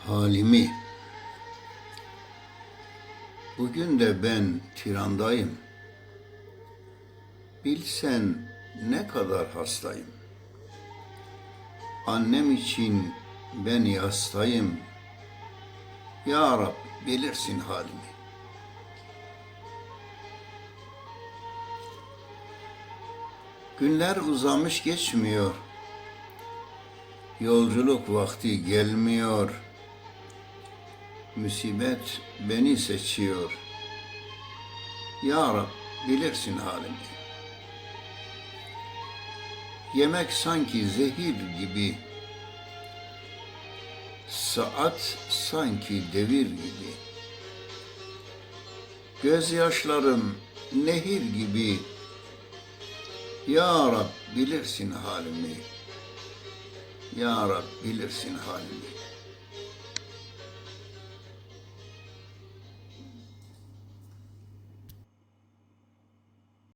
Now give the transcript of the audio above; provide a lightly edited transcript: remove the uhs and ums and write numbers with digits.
halimi. Bugün de ben tirandayım. Bilsen ne kadar hastayım. Annem için ben yastayım. Ya Rab bilirsin halimi. Günler uzamış geçmiyor. Yolculuk vakti gelmiyor. Musibet beni seçiyor. Ya Rab bilirsin halimi. Yemek sanki zehir gibi. Saat sanki devir gibi. Gözyaşlarım nehir gibi. Ya Rab bilirsin halimi. Ya Rab bilirsin halimi.